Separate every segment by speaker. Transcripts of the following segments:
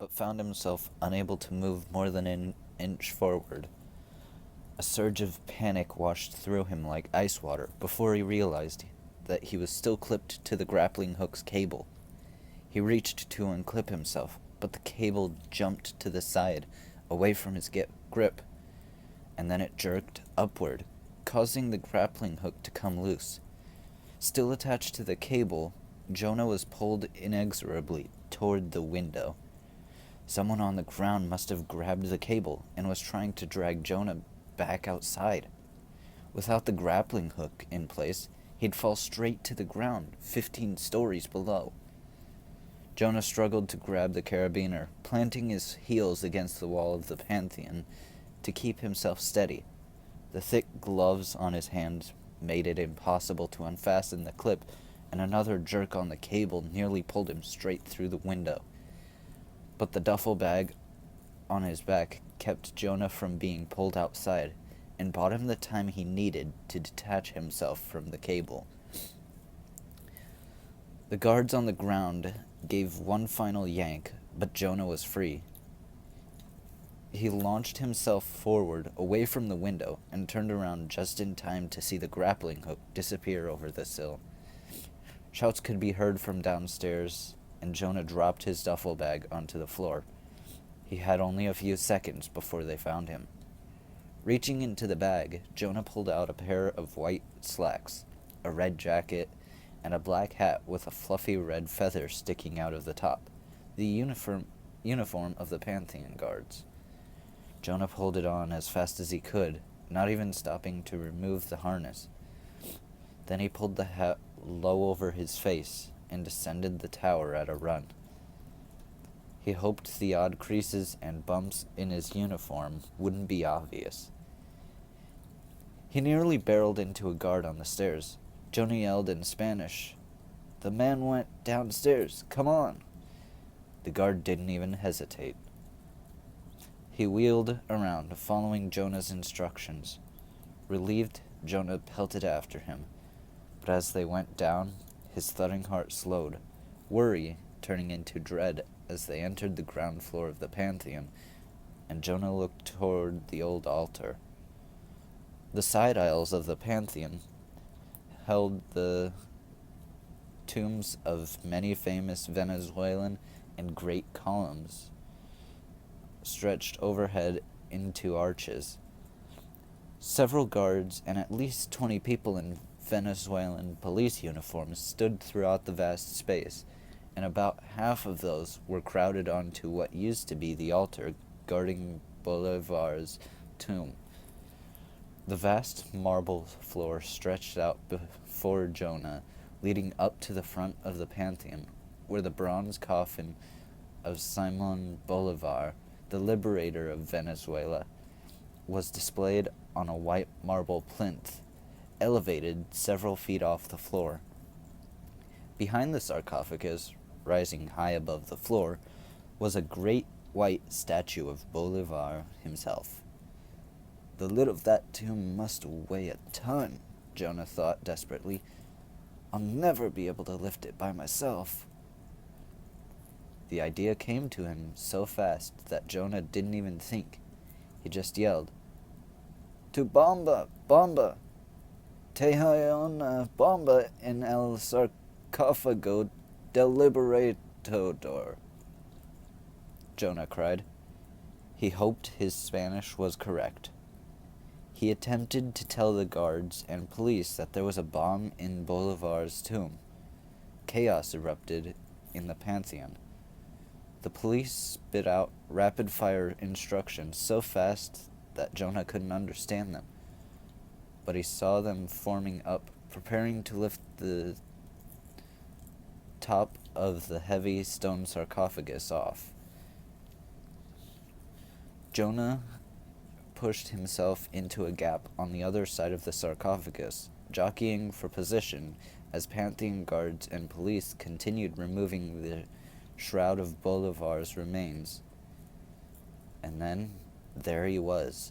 Speaker 1: but found himself unable to move more than an inch forward. A surge of panic washed through him like ice water before he realized that he was still clipped to the grappling hook's cable. He reached to unclip himself, but the cable jumped to the side, away from his grip, and then it jerked upward, causing the grappling hook to come loose. Still attached to the cable, Jonah was pulled inexorably toward the window. Someone on the ground must have grabbed the cable and was trying to drag Jonah back outside. Without the grappling hook in place, he'd fall straight to the ground, 15 stories below. Jonah struggled to grab the carabiner, planting his heels against the wall of the Pantheon to keep himself steady. The thick gloves on his hands made it impossible to unfasten the clip, and another jerk on the cable nearly pulled him straight through the window. But the duffel bag on his back kept Jonah from being pulled outside, and bought him the time he needed to detach himself from the cable. The guards on the ground gave one final yank, but Jonah was free. He launched himself forward, away from the window, and turned around just in time to see the grappling hook disappear over the sill. Shouts could be heard from downstairs, and Jonah dropped his duffel bag onto the floor. He had only a few seconds before they found him. Reaching into the bag, Jonah pulled out a pair of white slacks, a red jacket, and a black hat with a fluffy red feather sticking out of the top, the uniform of the Pantheon guards. Jonah pulled it on as fast as he could, not even stopping to remove the harness. Then he pulled the hat low over his face and descended the tower at a run. He hoped the odd creases and bumps in his uniform wouldn't be obvious. He nearly barreled into a guard on the stairs. Jonah yelled in Spanish, "The man went downstairs, come on!" The guard didn't even hesitate. He wheeled around, following Jonah's instructions. Relieved, Jonah pelted after him, but as they went down, his thudding heart slowed, worry turning into dread as they entered the ground floor of the Pantheon, and Jonah looked toward the old altar. The side aisles of the Pantheon held the tombs of many famous Venezuelan and great columns stretched overhead into arches. Several guards and at least 20 people in Venezuelan police uniforms stood throughout the vast space, and about half of those were crowded onto what used to be the altar guarding Bolivar's tomb. The vast marble floor stretched out before Jonah, leading up to the front of the Pantheon, where the bronze coffin of Simon Bolivar, the liberator of Venezuela, was displayed on a white marble plinth, elevated several feet off the floor. Behind the sarcophagus, rising high above the floor, was a great white statue of Bolivar himself. The lid of that tomb must weigh a ton, Jonah thought desperately. I'll never be able to lift it by myself. The idea came to him so fast that Jonah didn't even think. He just yelled, "To bomba, bomba! Te hay una bomba en el sarcófago del libertador," Jonah cried. He hoped his Spanish was correct. He attempted to tell the guards and police that there was a bomb in Bolivar's tomb. Chaos erupted in the Pantheon. The police spit out rapid-fire instructions so fast that Jonah couldn't understand them. But he saw them forming up, preparing to lift the top of the heavy stone sarcophagus off. Jonah pushed himself into a gap on the other side of the sarcophagus, jockeying for position as Pantheon guards and police continued removing the shroud of Bolivar's remains. And then, there he was.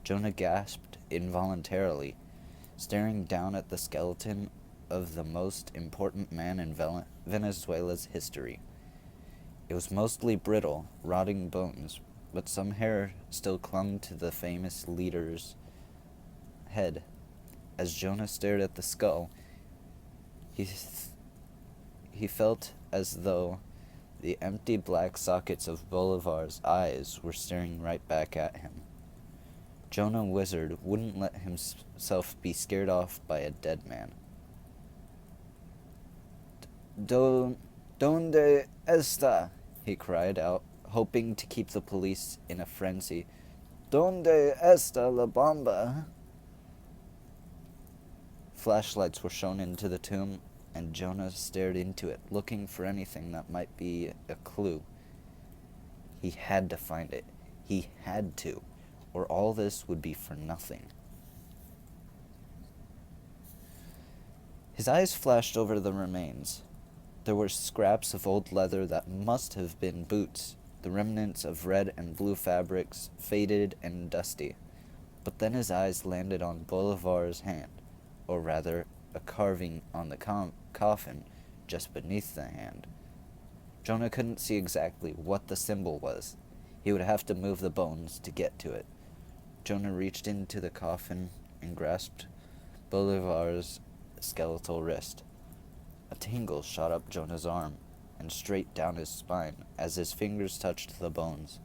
Speaker 1: Jonah gasped involuntarily, staring down at the skeleton of the most important man in Venezuela's history. It was mostly brittle, rotting bones, but some hair still clung to the famous leader's head. As Jonah stared at the skull, he felt as though the empty black sockets of Bolivar's eyes were staring right back at him. Jonah Wizard wouldn't let himself be scared off by a dead man. Donde está? He cried out, hoping to keep the police in a frenzy. Donde está la bomba? Flashlights were shown into the tomb, and Jonah stared into it, looking for anything that might be a clue. He had to find it. He had to, or all this would be for nothing. His eyes flashed over the remains. There were scraps of old leather that must have been boots, the remnants of red and blue fabrics, faded and dusty. But then his eyes landed on Bolivar's hand, or rather, a carving on the coffin just beneath the hand. Jonah couldn't see exactly what the symbol was. He would have to move the bones to get to it. Jonah reached into the coffin and grasped Bolivar's skeletal wrist. A tingle shot up Jonah's arm and straight down his spine as his fingers touched the bones.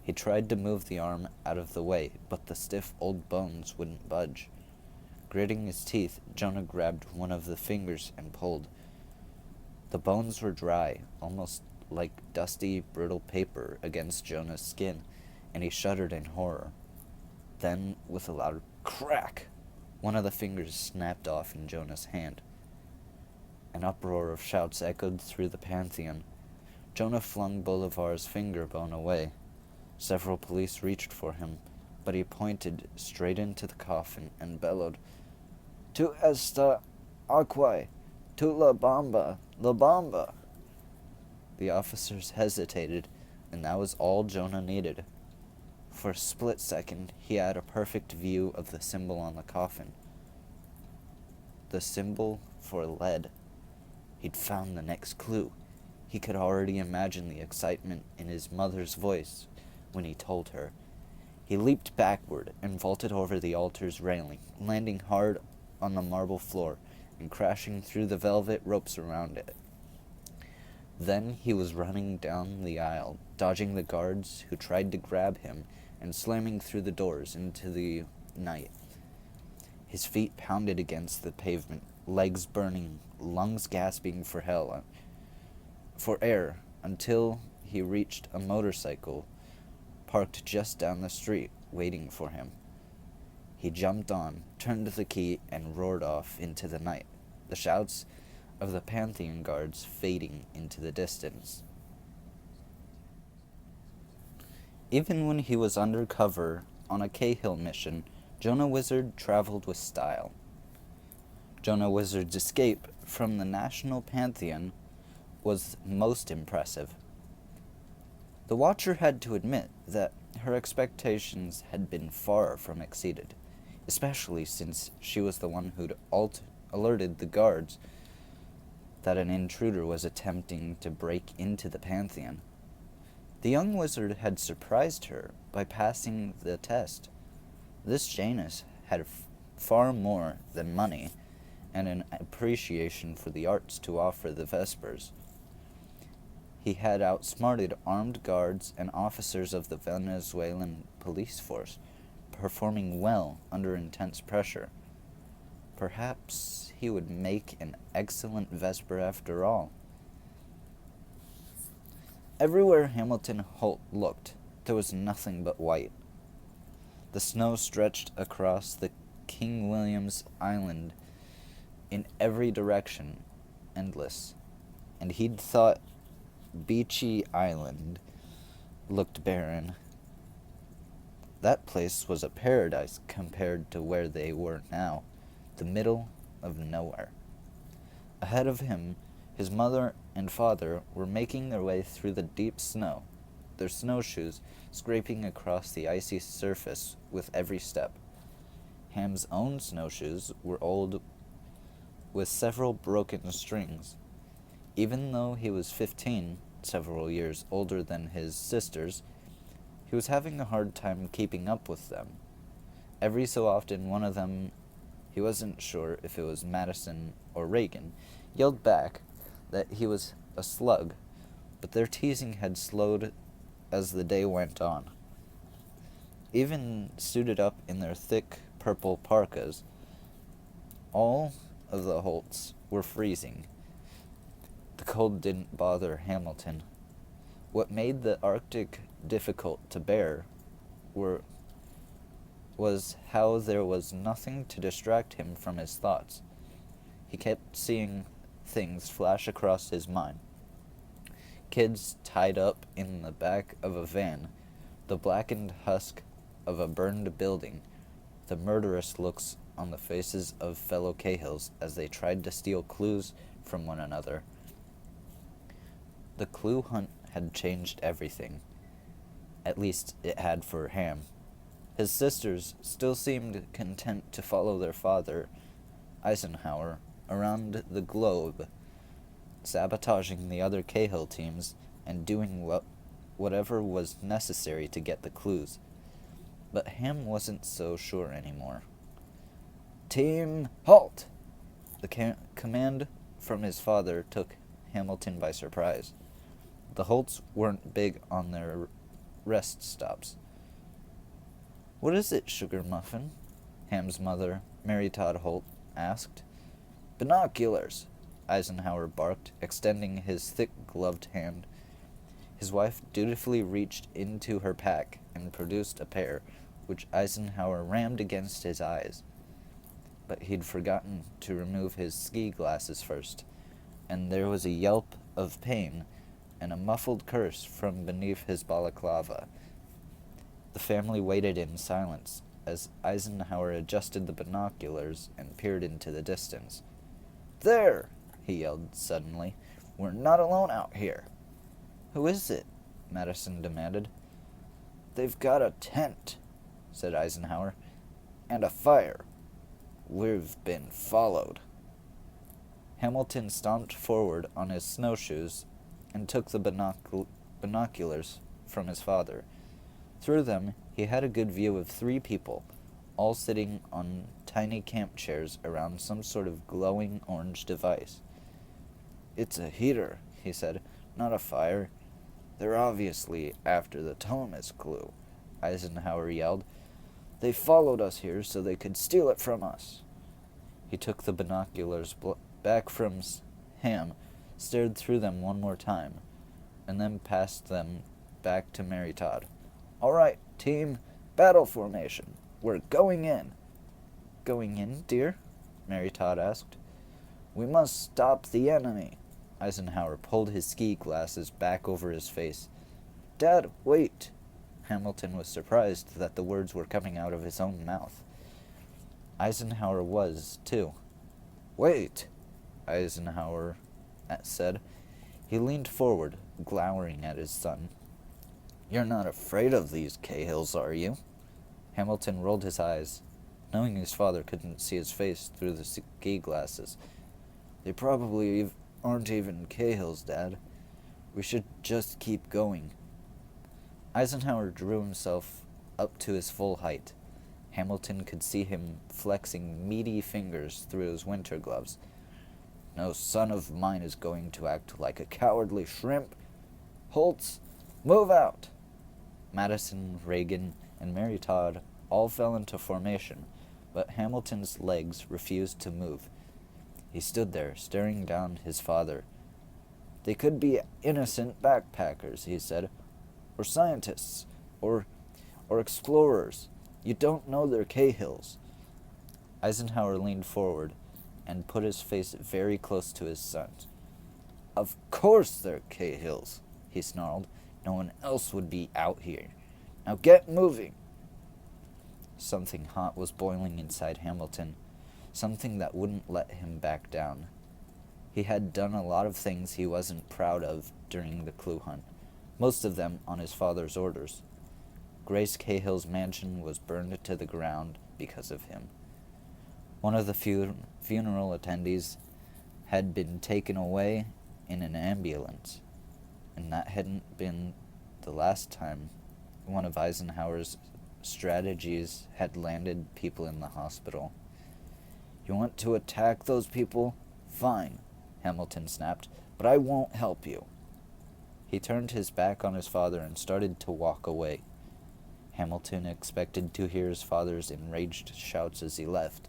Speaker 1: He tried to move the arm out of the way, but the stiff old bones wouldn't budge. Gritting his teeth, Jonah grabbed one of the fingers and pulled. The bones were dry, almost like dusty, brittle paper against Jonah's skin, and he shuddered in horror. Then, with a loud crack, one of the fingers snapped off in Jonah's hand. An uproar of shouts echoed through the Pantheon. Jonah flung Bolivar's finger bone away. Several police reached for him, but he pointed straight into the coffin and bellowed, "Tu esta aquae, tu la bomba, la bomba." The officers hesitated, and that was all Jonah needed. For a split second, he had a perfect view of the symbol on the coffin. The symbol for lead. He'd found the next clue. He could already imagine the excitement in his mother's voice when he told her. He leaped backward and vaulted over the altar's railing, landing hard on the marble floor and crashing through the velvet ropes around it. Then he was running down the aisle, dodging the guards who tried to grab him and slamming through the doors into the night. His feet pounded against the pavement, legs burning, lungs gasping for air, until he reached a motorcycle parked just down the street, waiting for him. He jumped on, turned the key, and roared off into the night, the shouts of the Pantheon guards fading into the distance. Even when he was undercover on a Cahill mission, Jonah Wizard traveled with style. Jonah Wizard's escape from the National Pantheon was most impressive. The Watcher had to admit that her expectations had been far from exceeded, especially since she was the one who'd alerted the guards that an intruder was attempting to break into the Pantheon. The young wizard had surprised her by passing the test. This Janus had far more than money and an appreciation for the arts to offer the Vespers. He had outsmarted armed guards and officers of the Venezuelan police force, performing well under intense pressure. Perhaps he would make an excellent Vesper after all. Everywhere Hamilton Holt looked, there was nothing but white. The snow stretched across the King William's Island in every direction, endless, and he'd thought Beachy Island looked barren. That place was a paradise compared to where they were now, the middle of nowhere. Ahead of him, his mother and father were making their way through the deep snow, their snowshoes scraping across the icy surface with every step. Ham's own snowshoes were old, with several broken strings. Even though he was 15, several years older than his sisters, he was having a hard time keeping up with them. Every so often, one of them, he wasn't sure if it was Madison or Reagan, yelled back that he was a slug, but their teasing had slowed as the day went on. Even suited up in their thick purple parkas, all of the Holts were freezing. The cold didn't bother Hamilton. What made the Arctic difficult to bear was how there was nothing to distract him from his thoughts. He kept seeing things flash across his mind. Kids tied up in the back of a van, the blackened husk of a burned building, the murderous looks on the faces of fellow Cahills as they tried to steal clues from one another. The clue hunt had changed everything. At least it had for Ham. His sisters still seemed content to follow their father, Eisenhower, around the globe, sabotaging the other Cahill teams and doing whatever was necessary to get the clues. But Ham wasn't so sure anymore. "Team, halt!" The command from his father took Hamilton by surprise. The Holts weren't big on their rest stops. "What is it, Sugar Muffin?" Ham's mother, Mary Todd Holt, asked. "Binoculars," Eisenhower barked, extending his thick-gloved hand. His wife dutifully reached into her pack and produced a pair, which Eisenhower rammed against his eyes. But he'd forgotten to remove his ski glasses first, and there was a yelp of pain and a muffled curse from beneath his balaclava. The family waited in silence as Eisenhower adjusted the binoculars and peered into the distance. "There!" he yelled suddenly. "We're not alone out here." "Who is it?" Madison demanded. "They've got a tent," said Eisenhower, "and a fire. We've been followed." Hamilton stomped forward on his snowshoes and took the binoculars from his father. Through them, he had a good view of 3 people, all sitting on tiny camp chairs around some sort of glowing orange device. "It's a heater," he said, "not a fire. They're obviously after the Thomas clue," Eisenhower yelled. "They followed us here so they could steal it from us." He took the binoculars back from Ham, stared through them one more time, and then passed them back to Mary Todd. "All right, team, battle formation. We're going in." "Going in, dear?" Mary Todd asked. "We must stop the enemy." Eisenhower pulled his ski glasses back over his face. "Dad, wait." Hamilton was surprised that the words were coming out of his own mouth. Eisenhower was, too. "Wait," Eisenhower said. He leaned forward, glowering at his son. "You're not afraid of these Cahills, are you?" Hamilton rolled his eyes, knowing his father couldn't see his face through the ski glasses. "They probably aren't even Cahills, Dad. We should just keep going." Eisenhower drew himself up to his full height. Hamilton could see him flexing meaty fingers through his winter gloves. "No son of mine is going to act like a cowardly shrimp. Holtz, move out!" Madison, Reagan, and Mary Todd all fell into formation, but Hamilton's legs refused to move. He stood there, staring down his father. "They could be innocent backpackers," he said, "or scientists, or explorers. You don't know they're Cahills." Eisenhower leaned forward and put his face very close to his son's. "Of course they're Cahills," he snarled. "No one else would be out here. Now get moving." Something hot was boiling inside Hamilton, something that wouldn't let him back down. He had done a lot of things he wasn't proud of during the clue hunt, most of them on his father's orders. Grace Cahill's mansion was burned to the ground because of him. One of the funeral attendees had been taken away in an ambulance. And that hadn't been the last time one of Eisenhower's strategies had landed people in the hospital. "You want to attack those people? Fine," Hamilton snapped, "but I won't help you." He turned his back on his father and started to walk away. Hamilton expected to hear his father's enraged shouts as he left,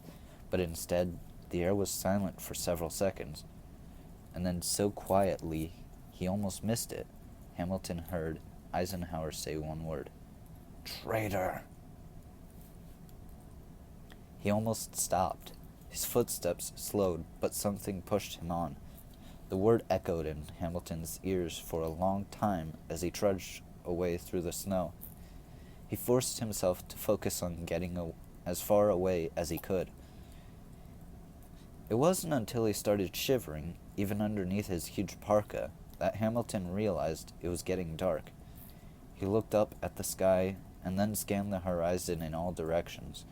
Speaker 1: but instead, the air was silent for several seconds. And then so quietly, he almost missed it, Hamilton heard Eisenhower say one word: "Traitor." He almost stopped. His footsteps slowed, but something pushed him on. The word echoed in Hamilton's ears for a long time as he trudged away through the snow. He forced himself to focus on getting as far away as he could. It wasn't until he started shivering, even underneath his huge parka, that Hamilton realized it was getting dark. He looked up at the sky and then scanned the horizon in all directions.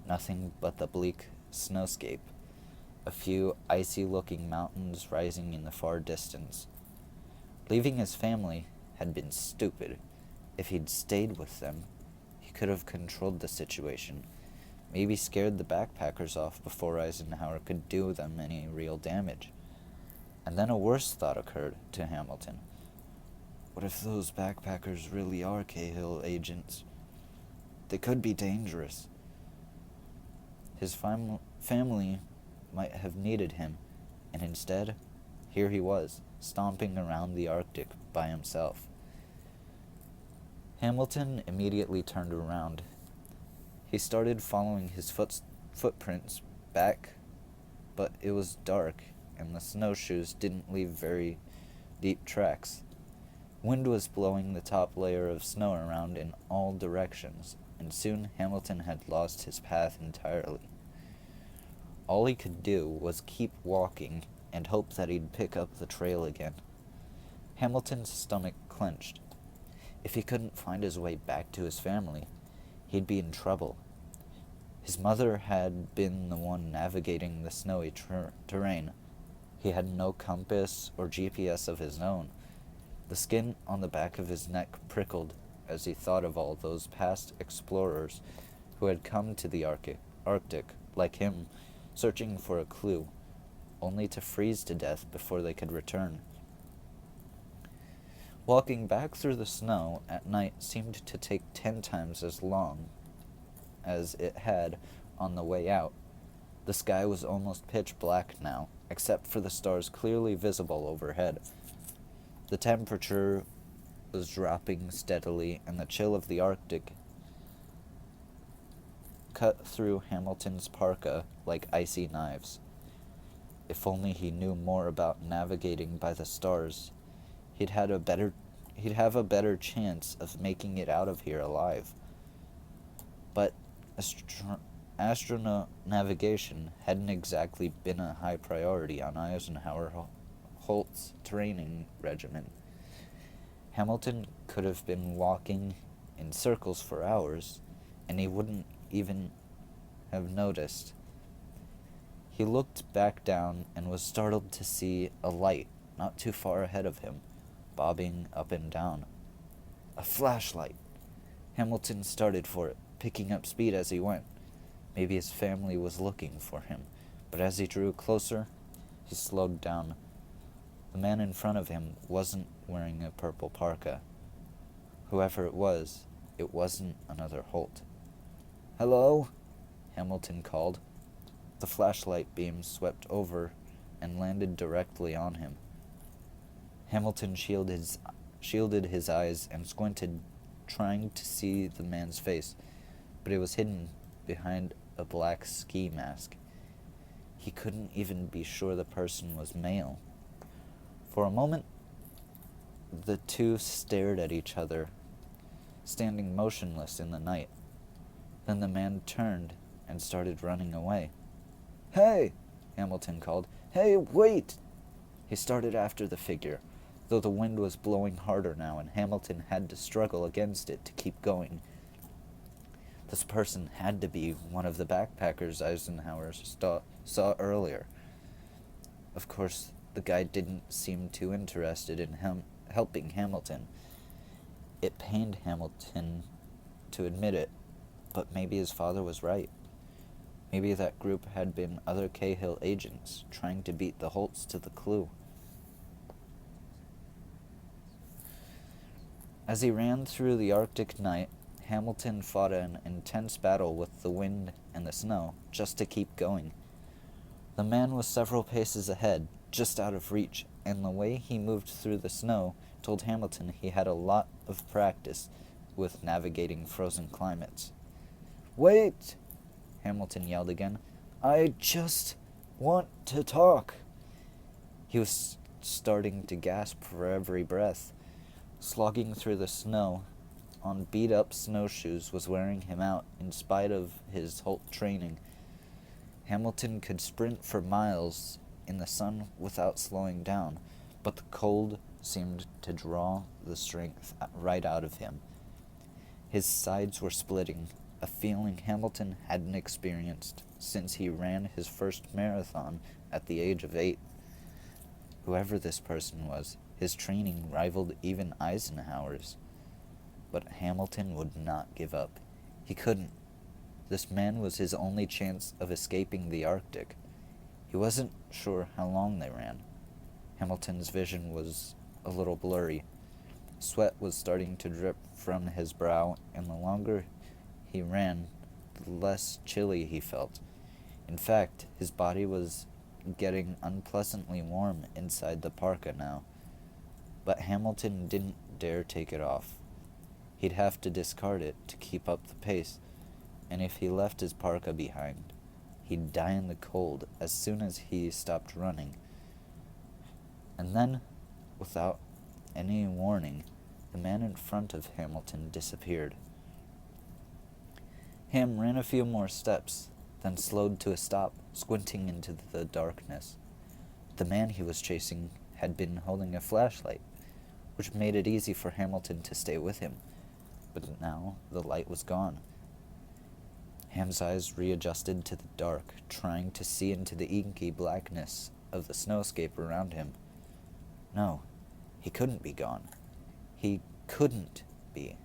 Speaker 1: Nothing but the bleak snowscape, a few icy-looking mountains rising in the far distance. Leaving his family had been stupid. If he'd stayed with them, he could have controlled the situation, maybe scared the backpackers off before Eisenhower could do them any real damage. And then a worse thought occurred to Hamilton. What if those backpackers really are Cahill agents? They could be dangerous. His family might have needed him, and instead, here he was, stomping around the Arctic by himself. Hamilton immediately turned around. He started following his footprints back, but it was dark, and the snowshoes didn't leave very deep tracks. Wind was blowing the top layer of snow around in all directions, and soon Hamilton had lost his path entirely. All he could do was keep walking and hope that he'd pick up the trail again. Hamilton's stomach clenched. If he couldn't find his way back to his family, he'd be in trouble. His mother had been the one navigating the snowy terrain. He had no compass or GPS of his own. The skin on the back of his neck prickled as he thought of all those past explorers who had come to the Arctic, like him, searching for a clue, only to freeze to death before they could return. Walking back through the snow at night seemed to take 10 times as long as it had on the way out. The sky was almost pitch black now, except for the stars clearly visible overhead. The temperature was dropping steadily, and the chill of the Arctic cut through Hamilton's parka like icy knives. If only he knew more about navigating by the stars, he'd have a better chance of making it out of here alive. But astronaut navigation hadn't exactly been a high priority on Eisenhower Holt's training regimen. Hamilton could have been walking in circles for hours, and he wouldn't even have noticed. He looked back down and was startled to see a light not too far ahead of him, bobbing up and down. A flashlight! Hamilton started for it, picking up speed as he went. Maybe his family was looking for him, but as he drew closer, he slowed down. The man in front of him wasn't wearing a purple parka. Whoever it wasn't another Holt. "Hello?" Hamilton called. The flashlight beam swept over and landed directly on him. Hamilton shielded his eyes and squinted, trying to see the man's face, but it was hidden behind a black ski mask. He couldn't even be sure the person was male. For a moment, the two stared at each other, standing motionless in the night. Then the man turned and started running away. "Hey!" Hamilton called. "Hey, wait!" He started after the figure, though the wind was blowing harder now and Hamilton had to struggle against it to keep going. This person had to be one of the backpackers Eisenhower saw earlier. Of course, the guy didn't seem too interested in helping Hamilton. It pained Hamilton to admit it, but maybe his father was right. Maybe that group had been other Cahill agents trying to beat the Holts to the clue. As he ran through the Arctic night, Hamilton fought an intense battle with the wind and the snow just to keep going. The man was several paces ahead, just out of reach, and the way he moved through the snow told Hamilton he had a lot of practice with navigating frozen climates. "Wait!" Hamilton yelled again. "I just want to talk." He was starting to gasp for every breath. Slogging through the snow on beat-up snowshoes was wearing him out in spite of his Holt training. Hamilton could sprint for miles in the sun without slowing down, but the cold seemed to draw the strength right out of him. His sides were splitting, a feeling Hamilton hadn't experienced since he ran his first marathon at the age of 8. Whoever this person was, his training rivaled even Eisenhower's. But Hamilton would not give up. He couldn't. This man was his only chance of escaping the Arctic. He wasn't sure how long they ran. Hamilton's vision was a little blurry. Sweat was starting to drip from his brow, and the longer he ran, the less chilly he felt. In fact, his body was getting unpleasantly warm inside the parka now. But Hamilton didn't dare take it off. He'd have to discard it to keep up the pace, and if he left his parka behind, he'd die in the cold as soon as he stopped running. And then, without any warning, the man in front of Hamilton disappeared. Ham ran a few more steps, then slowed to a stop, squinting into the darkness. The man he was chasing had been holding a flashlight, which made it easy for Hamilton to stay with him. But now the light was gone. Ham's eyes readjusted to the dark, trying to see into the inky blackness of the snowscape around him. No, he couldn't be gone. He couldn't be.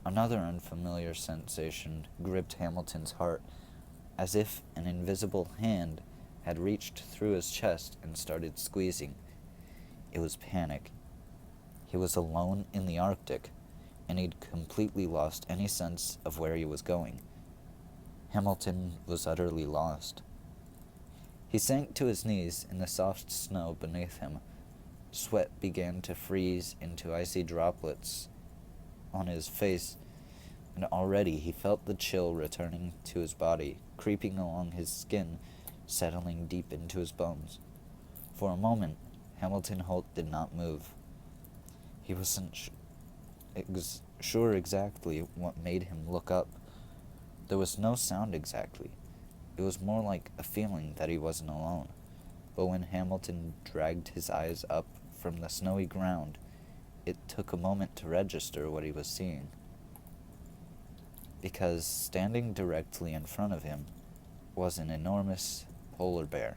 Speaker 1: Another unfamiliar sensation gripped Hamilton's heart, as if an invisible hand had reached through his chest and started squeezing. It was panic. He was alone in the Arctic, and he'd completely lost any sense of where he was going. Hamilton was utterly lost. He sank to his knees in the soft snow beneath him. Sweat began to freeze into icy droplets on his face, and already he felt the chill returning to his body, creeping along his skin, settling deep into his bones. For a moment, Hamilton Holt did not move. He wasn't sure exactly what made him look up. There was no sound exactly. It was more like a feeling that he wasn't alone. But when Hamilton dragged his eyes up from the snowy ground, it took a moment to register what he was seeing. Because standing directly in front of him was an enormous polar bear.